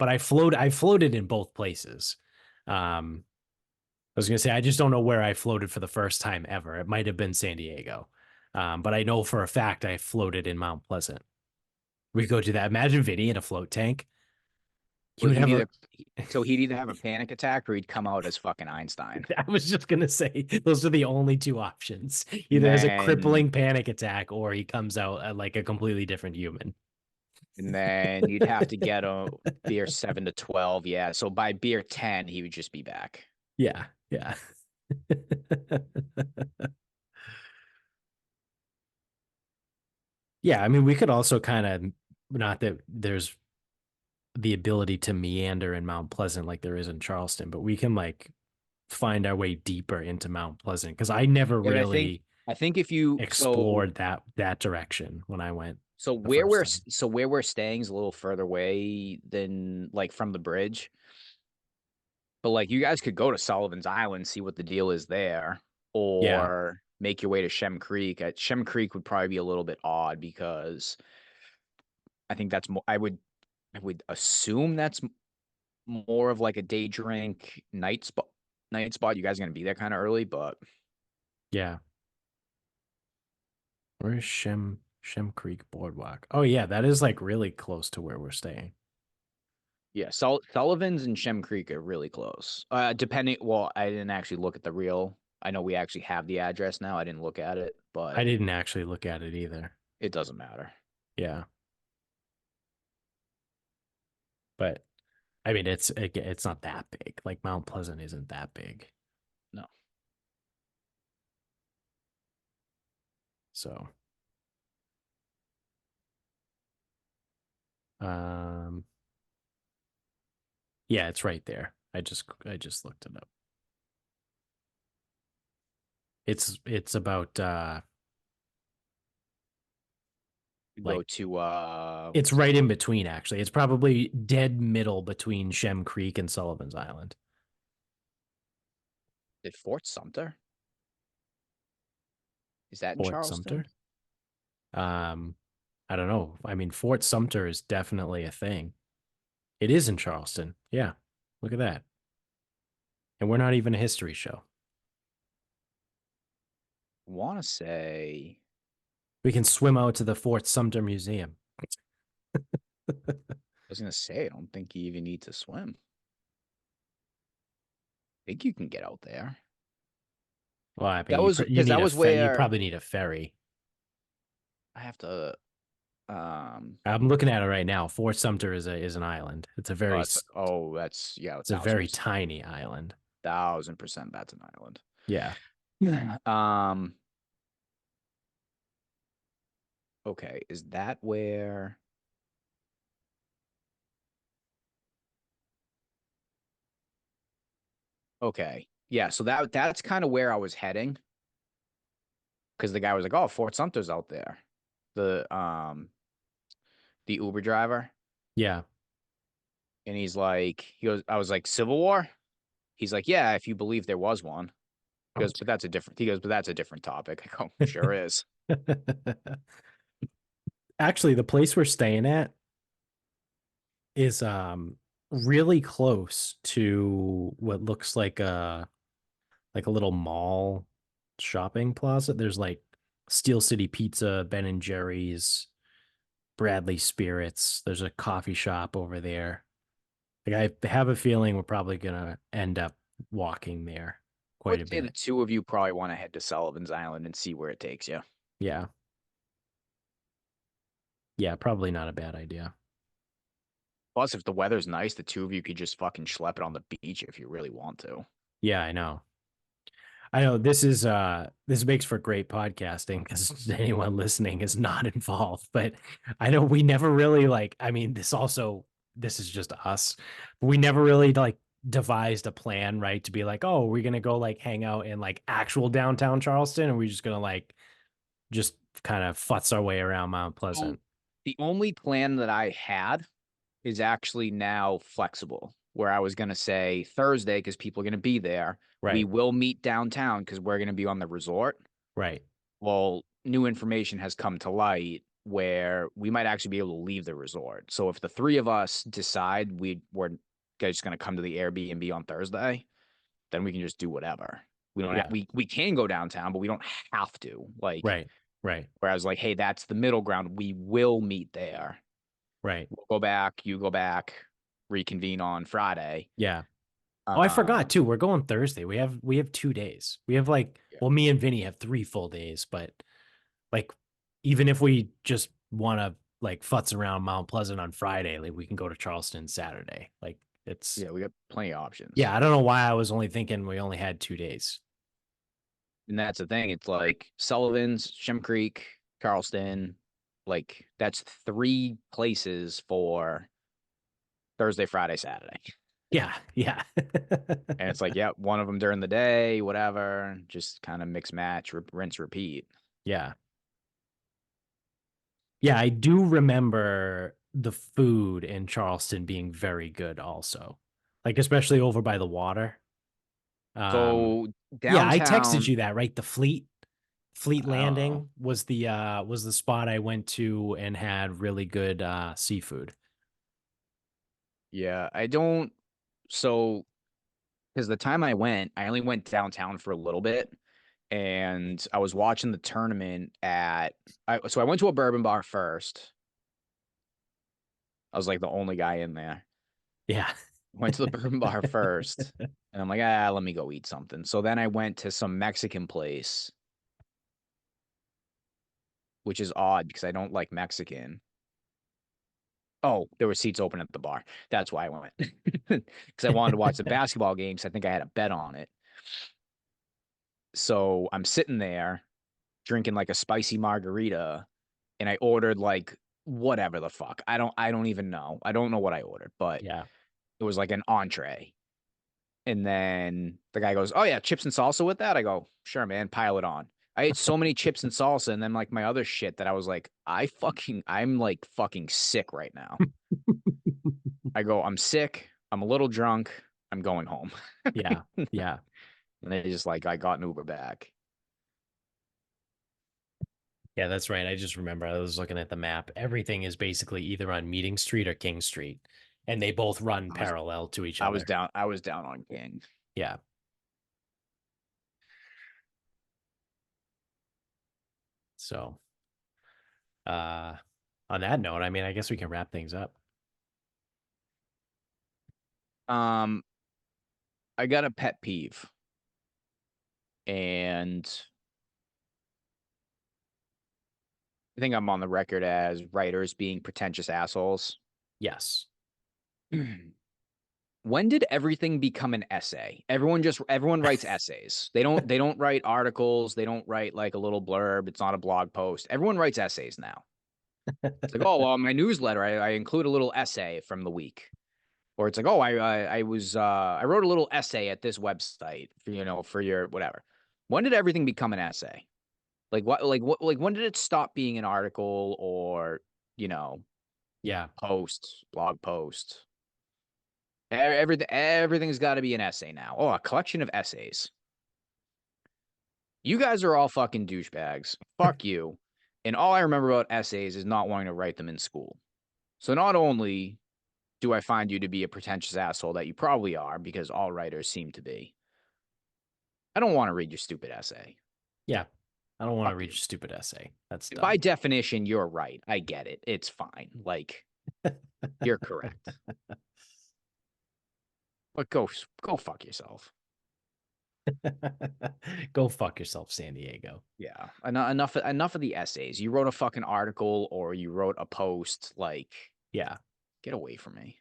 But I floated in both places. I was gonna say I just don't know where I floated for the first time ever. It might have been San Diego. But I know for a fact I floated in Mount Pleasant. We go do that. Imagine Vinny in a float tank. He Well, would he'd have a either he'd either have a panic attack or he'd come out as fucking Einstein. I was just gonna say those are the only two options. And Either has a then crippling panic attack or he comes out like a completely different human. and then you'd have to get a beer 7 to 12. Yeah. So by beer 10, he would just be back. Yeah, yeah. Yeah, I mean, we could also kind of, not that there's the ability to meander in Mount Pleasant like there is in Charleston, but we can like find our way deeper into Mount Pleasant because I never Yeah, but really I think if you explored that direction when I went the where first time. we're staying is a little further away than like from the bridge. But like you guys could go to Sullivan's Island, see what the deal is there, Yeah, or make your way to Shem Creek. Shem Creek would probably be a little bit odd because I think that's more. I would assume that's more of like a day drink night spot. Night spot. You guys are gonna be there kind of early, but yeah. Where's Shem Creek Boardwalk? Oh yeah, that is like really close to where we're staying. yeah, Sullivan's and Shem Creek are really close. Depending. Well, I didn't actually look at the real. I know we actually have the address now. I didn't look at it, I but didn't actually look at it either. it doesn't matter. Yeah, but I mean it's not that big. Like Mount Pleasant isn't that big. No. So, um yeah, it's right there. I just looked it up. It's about Go like to it's what's it right in called? between actually. It's probably dead middle between Shem Creek and Sullivan's Island. Did Fort Sumter? Is that in Fort Charleston? Sumter. Um I don't know. I mean, Fort Sumter is definitely a thing. It is in Charleston. Yeah. Look at that. And we're not even a history show. Want to say We can swim out to the Fort Sumter Museum. I was gonna say I don't think you even need to swim. I think you can get out there. Well, I mean, That was you because need that was you where probably need a ferry. I have to um I'm looking at it right now. Fort Sumter is an island. that's yeah, it's a very tiny island. 1,000% that's an island. Yeah. Yeah. Okay, is that where okay. Yeah, so that's kind of where I was heading because the guy was like, "Oh, Fort Sumter's out there." The Uber driver, Yeah. and he goes, I was like, "Civil War?" He's like, "Yeah, if you believe there was one." He goes, "But that's a different topic." I go, "Sure is." Actually, the place we're staying at is really close to what looks like a little mall shopping plaza. There's like Steel City Pizza, Ben and Jerry's, Bradley Spirits. There's a coffee shop over there. Like I have a feeling we're probably gonna end up walking there I quite would a say the bit. two of you probably want to head to Sullivan's Island and see where it takes you. Yeah. Yeah, probably not a bad idea. Plus, if the weather's nice, the two of you could just fucking schlep it on the beach if you really want to. Yeah, I know. I know this makes for great podcasting because anyone listening is not involved. But I know we never really like, I mean, this is just us. We never really like devised a plan, right? To be like, oh, we're gonna go like hang out in like actual downtown Charleston, and we're just gonna like just kind of futz our way around Mount So Pleasant. the only plan that I had is actually now flexible, where I was going to say Thursday because people are going to be there. We Right, will meet downtown because we're going to be on the resort. right. Well, new information has come to light where we might actually be able to leave the resort. So if the three of us decide we're just going to come to the Airbnb on Thursday, then we can just do whatever. We don't have, Yeah. we can go downtown, but we don't have to. Like, Right. Right. whereas like, hey, that's the middle ground. We will meet there. Right. We'll go back, you go back, reconvene on Friday. Yeah. Oh, I forgot Um, too. We're going Thursday. We have 2 days. We have like, yeah. well, me and Vinny have 3 full days, but like even if we just want to like futz around Mount Pleasant on Friday, like we can go to Charleston Saturday. Like it's Yeah, we got plenty of options. yeah, I don't know why I was only thinking we only had 2 days. And that's the thing. It's like Sullivan's, Shem Creek, Charleston. Like that's three places for Thursday, Friday, Saturday. Yeah, yeah. And it's like, yeah, one of them during the day, whatever, just kind of mix, match, rinse, repeat. Yeah. Yeah, I do remember the food in Charleston being very good also. Like especially over by the water. Um So yeah, I texted downtown, you that, right? The Fleet I don't know. Landing was the spot I went to and had really good seafood. Yeah, I don't. So, because the time I went, I only went downtown for a little bit, and I was watching the tournament so I went to a bourbon bar first. I was like the only guy in there. Yeah. Went to the bourbon bar first, and I'm like, let me go eat something. So then I went to some Mexican place, which is odd because I don't like Mexican. Oh, there were seats open at the bar. That's why I went. Because I wanted to watch the basketball games. I think I had a bet on it. So I'm sitting there drinking like a spicy margarita, and I ordered like whatever the fuck. I don't even know. I don't know what I ordered, but Yeah. it was like an entree. And then the guy goes, "Oh yeah, chips and salsa with that?" I go, "Sure, man, pile it on." I ate so many chips and salsa, and then like my other shit that I was like, I'm like fucking sick right now. I go, "I'm sick. I'm a little drunk. I'm going home." Yeah. Yeah. And they just like I got an Uber back. Yeah, that's right. I just remember I was looking at the map. Everything is basically either on Meeting Street or King Street, and they both run I was parallel to each I was other. down. I was down on King. Yeah. So, uh, on that note, I mean, I guess we can wrap things up. Um, I got a pet peeve, and I think I'm on the record as writers being pretentious assholes. Yes. When did everything become an essay? Everyone writes essays. They don't write articles. They don't write like a little blurb. It's not a blog post. Everyone writes essays now. It's like, oh well, my newsletter, I include a little essay from the week. Or it's like, oh, I wrote a little essay at this website for for your whatever. When did everything become an essay? Like when did it stop being an article or you know Yeah. blog post? Everything's got to be an essay now. Oh, a collection of essays. You guys are all fucking douchebags. Fuck you. And all I remember about essays is not wanting to write them in school. So not only do I find you to be a pretentious asshole that you probably are, because all writers seem to be, I don't want to read your stupid essay. Yeah. I don't want to Fuck read you. your stupid essay. That's By dumb. definition, you're right. I get it. It's fine. Like, you're correct. But go fuck yourself. Go fuck yourself, San Diego. Yeah. Enough of the essays. You wrote a fucking article or you wrote a post. Like, Yeah. get away from me.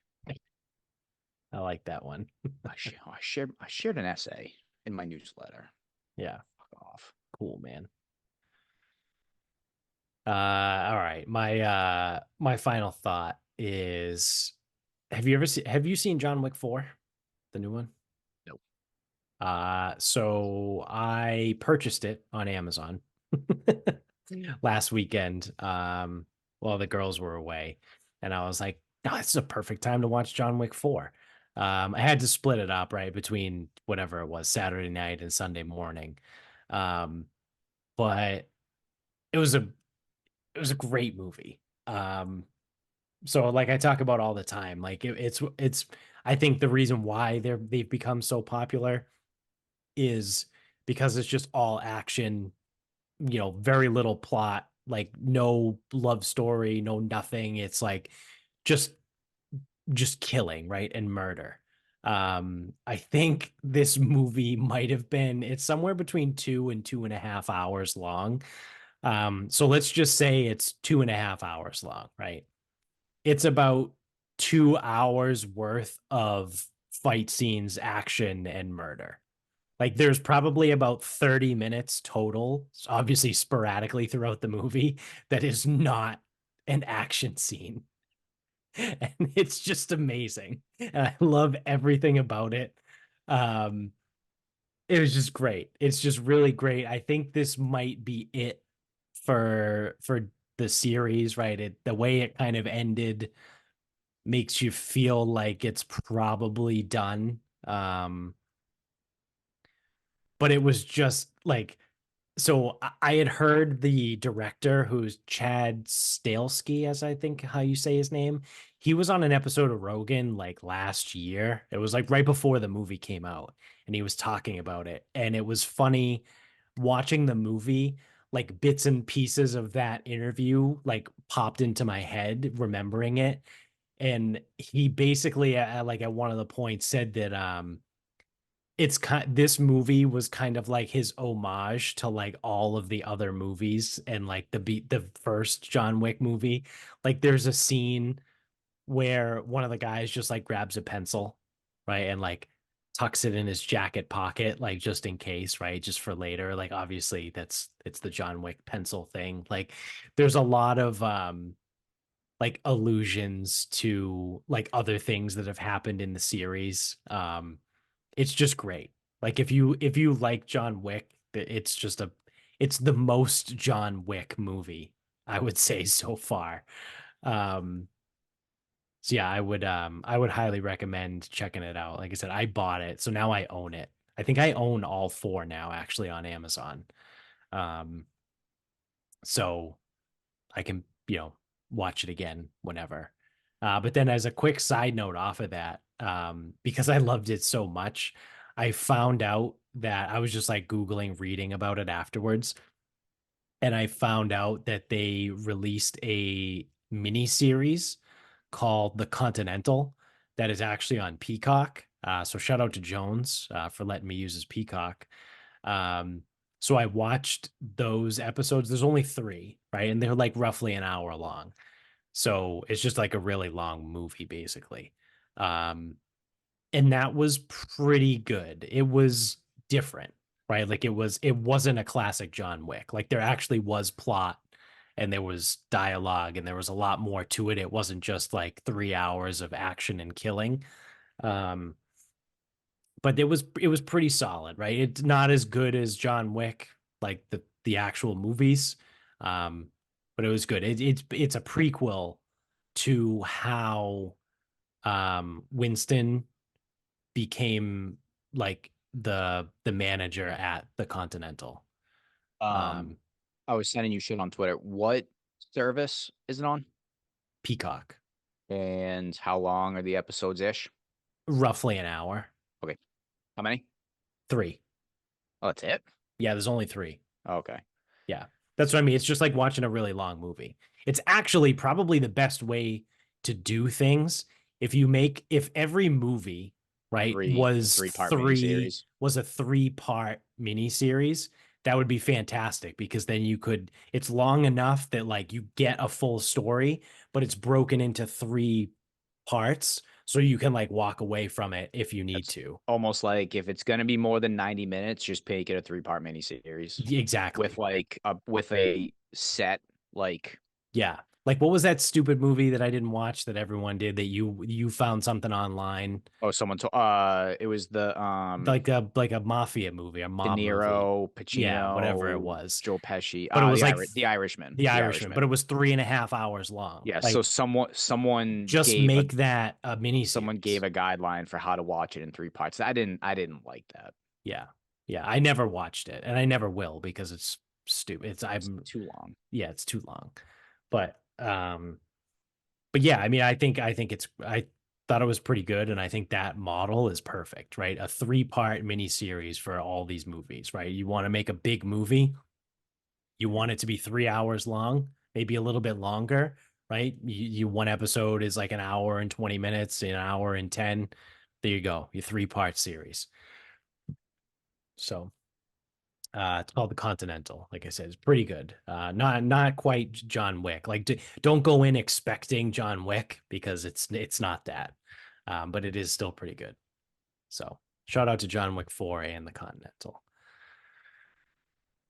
I like that one. I shared an essay in my newsletter. Yeah. Fuck off. Cool, man. All right. My final thought is have you seen John Wick 4, the new one? Nope. So I purchased it on Amazon last weekend, while the girls were away, and I was like, "No, this is a perfect time to watch John Wick 4." I had to split it up, right, between whatever it was, Saturday night and Sunday morning. Um, but it was a great movie. So like I talk about all the time, like it's I think the reason why they've become so popular is because it's just all action, very little plot, like no love story, no nothing. It's like just killing, right? And murder. I think this movie might have been it's somewhere between 2 and 2.5 hours long. So let's just say it's 2.5 hours long, right? It's about 2 hours worth of fight scenes, action, and murder. Like there's probably about 30 minutes total, obviously sporadically throughout the movie, that is not an action scene. And it's just amazing. And I love everything about it. Um, it was just great. It's just really great. I think this might be it for the series, right? The way it kind of ended makes you feel like it's probably done. But it was just like so I had heard the director, who's Chad Stahelski, as I think how you say his name. He was on an episode of Rogan like last year. It was like right before the movie came out, and he was talking about it. And it was funny watching the movie, like bits and pieces of that interview like popped into my head, remembering it. And he basically like at one of the points said that it's kind this movie was kind of like his homage to like all of the other movies, and like the first John Wick movie. Like there's a scene where one of the guys just like grabs a pencil, right, and like tucks it in his jacket pocket, like just in case, right, just for later. Like obviously it's the John Wick pencil thing. Like there's a lot of like allusions to like other things that have happened in the series. It's just great. Like if you like John Wick, it's the most John Wick movie I would say so far. Um, so yeah, I would highly recommend checking it out. Like I said, I bought it, so now I own it. I think I own all four now actually on Amazon. Um, so I can, watch it again whenever. But then as a quick side note off of that, because I loved it so much, I found out that I was just like Googling, reading about it afterwards. And I found out that they released a mini series called The Continental that is actually on Peacock. So shout out to Jones for letting me use his Peacock. Um, so I watched those episodes. There's only three, right? And they're like roughly an hour long. So it's just like a really long movie, basically. Um, and that was pretty good. It was different, right? Like it wasn't a classic John Wick. Like there actually was plot, and there was dialogue, and there was a lot more to it. It wasn't just like 3 hours of action and killing. Um, but it was pretty solid, right? It's not as good as John Wick, like the actual movies. Um, but it was good. It's a prequel to how Winston became like the manager at the Continental. Um, Um, I was sending you shit on Twitter. What service is it on? Peacock, And how long are the episodes ish? roughly an hour. Okay. How many? Three. Oh, that's it? Yeah, there's only three. Okay. Yeah. That's what I mean. It's just like watching a really long movie. It's actually probably the best way to do things. If every movie, right, A three-part miniseries. was a 3-part miniseries, that would be fantastic, because then it's long enough that like you get a full story, but it's broken into 3 parts. So you can like walk away from it if you need That's to. almost like if it's gonna be more than 90 minutes, just make it a three-part miniseries with Exactly. a set like Yeah. Like what was that stupid movie that I didn't watch that everyone did, that you found something online? oh someone to it was the Like a mafia movie, a De mob movie. Niro, Yeah, whatever it Pacino, was. Joe Pesci. But it was like The Irishman. The The Irishman, but it Irishman. was 3.5 hours long. Yeah, so Like just make that a mini someone gave series. a guideline for how to watch it in three parts. I didn't like that. Yeah. Yeah. I never watched it, and I never will, because it's stupid. It's too long. Yeah, it's too long. But but yeah, I mean, I thought it was pretty good, and I think that model is perfect, right? A 3-part miniseries for all these movies, right? You want to make a big movie, you want it to be 3 hours long, maybe a little bit longer, right? One episode is like an hour and 20 minutes, an hour and 10. There you go, your 3-part series. So it's called the Continental. Like I said, it's pretty good. Not quite John Wick. Like don't go in expecting John Wick because it's not that. But it is still pretty good. So shout out to John Wick 4 and the Continental.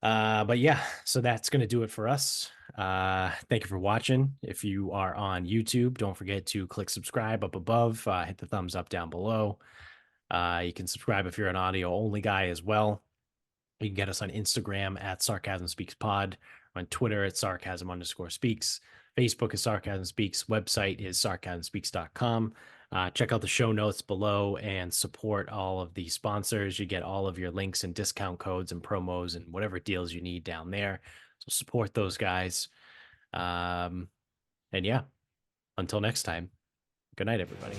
But yeah, so that's gonna do it for us. Thank you for watching. If you are on YouTube, don't forget to click subscribe up above, hit the thumbs up down below. You can subscribe if you're an audio only guy as well. You can get us on Instagram at Sarcasm Speaks Pod, on Twitter at Sarcasm_speaks. Facebook is Sarcasm Speaks. Website is sarcasmspeaks.com. Check out the show notes below and support all of the sponsors. You get all of your links and discount codes and promos and whatever deals you need down there. So support those guys. And yeah, until next time, good night, everybody.